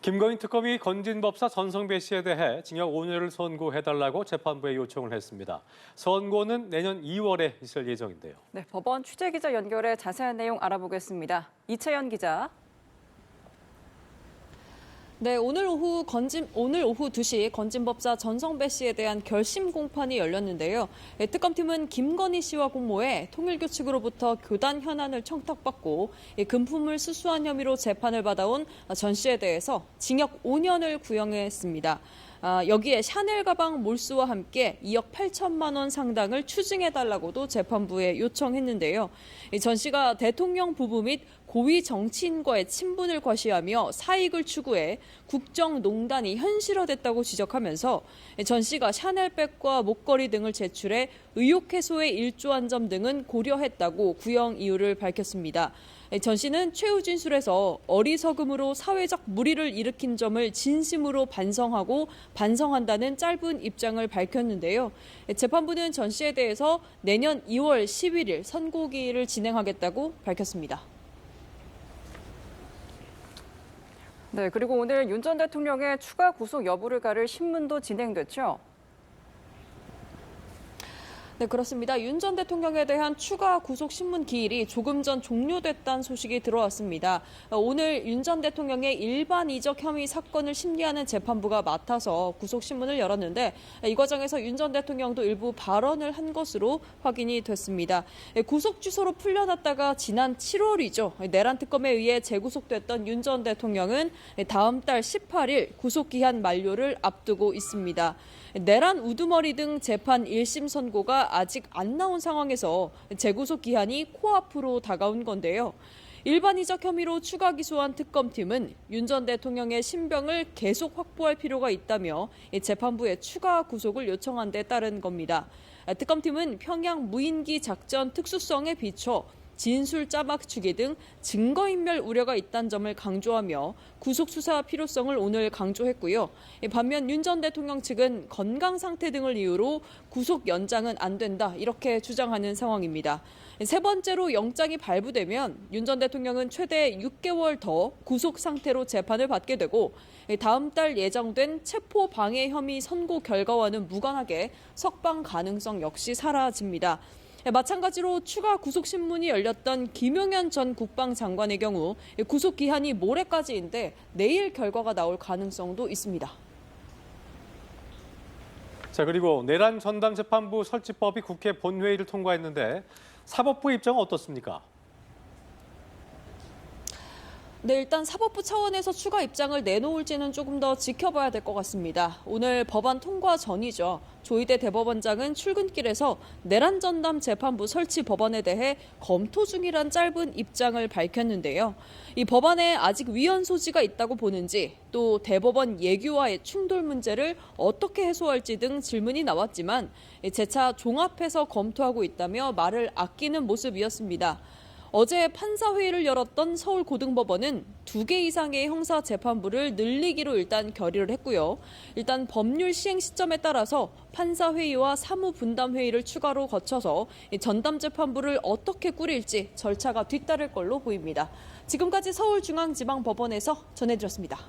김건희 특검이 건진법사 전성배 씨에 대해 징역 5년을 선고해달라고 재판부에 요청을 했습니다. 선고는 내년 2월에 있을 예정인데요. 네, 법원 취재기자 연결해 자세한 내용 알아보겠습니다. 이채연 기자. 네, 오늘 오후 2시 건진법사 전성배 씨에 대한 결심 공판이 열렸는데요. 특검팀은 김건희 씨와 공모해 통일교 측으로부터 교단 현안을 청탁받고 금품을 수수한 혐의로 재판을 받아온 전 씨에 대해서 징역 5년을 구형했습니다. 여기에 샤넬 가방 몰수와 함께 2억 8천만 원 상당을 추징해달라고도 재판부에 요청했는데요. 전 씨가 대통령 부부 및 고위 정치인과의 친분을 과시하며 사익을 추구해 국정농단이 현실화됐다고 지적하면서 전 씨가 샤넬백과 목걸이 등을 제출해 의혹 해소에 일조한 점 등은 고려했다고 구형 이유를 밝혔습니다. 전 씨는 최후 진술에서 어리석음으로 사회적 물의를 일으킨 점을 진심으로 반성한다는 짧은 입장을 밝혔는데요. 재판부는 전 씨에 대해서 내년 2월 11일 선고기일을 진행하겠다고 밝혔습니다. 네, 그리고 오늘 윤 전 대통령의 추가 구속 여부를 가를 신문도 진행됐죠. 네, 그렇습니다. 윤 전 대통령에 대한 추가 구속 신문 기일이 조금 전 종료됐다는 소식이 들어왔습니다. 오늘 윤 전 대통령의 일반 이적 혐의 사건을 심리하는 재판부가 맡아서 구속 신문을 열었는데 이 과정에서 윤 전 대통령도 일부 발언을 한 것으로 확인이 됐습니다. 구속 취소로 풀려났다가 지난 7월이죠. 내란 특검에 의해 재구속됐던 윤 전 대통령은 다음 달 18일 구속 기한 만료를 앞두고 있습니다. 내란 우두머리 등 재판 1심 선고가 아직 안 나온 상황에서 재구속 기한이 코앞으로 다가온 건데요. 일반 이적 혐의로 추가 기소한 특검팀은 윤 전 대통령의 신병을 계속 확보할 필요가 있다며 재판부에 추가 구속을 요청한 데 따른 겁니다. 특검팀은 평양 무인기 작전 특수성에 비춰 진술 짜막 추기 등 증거인멸 우려가 있다는 점을 강조하며 구속 수사 필요성을 오늘 강조했고요. 반면 윤 전 대통령 측은 건강 상태 등을 이유로 구속 연장은 안 된다 이렇게 주장하는 상황입니다. 세 번째로 영장이 발부되면 윤 전 대통령은 최대 6개월 더 구속 상태로 재판을 받게 되고 다음 달 예정된 체포 방해 혐의 선고 결과와는 무관하게 석방 가능성 역시 사라집니다. 마찬가지로 추가 구속 신문이 열렸던 김용현 전 국방장관의 경우 구속 기한이 모레까지인데 내일 결과가 나올 가능성도 있습니다. 자, 그리고 내란 전담재판부 설치법이 국회 본회의를 통과했는데 사법부 입장은 어떻습니까? 네, 일단 사법부 차원에서 추가 입장을 내놓을지는 조금 더 지켜봐야 될 것 같습니다. 오늘 법안 통과 전이죠. 조희대 대법원장은 출근길에서 내란 전담 재판부 설치 법안에 대해 검토 중이란 짧은 입장을 밝혔는데요. 이 법안에 아직 위헌 소지가 있다고 보는지 또 대법원 예규와의 충돌 문제를 어떻게 해소할지 등 질문이 나왔지만 재차 종합해서 검토하고 있다며 말을 아끼는 모습이었습니다. 어제 판사회의를 열었던 서울고등법원은 2개 이상의 형사재판부를 늘리기로 일단 결의를 했고요. 일단 법률 시행 시점에 따라서 판사회의와 사무분담회의를 추가로 거쳐서 전담재판부를 어떻게 꾸릴지 절차가 뒤따를 걸로 보입니다. 지금까지 서울중앙지방법원에서 전해드렸습니다.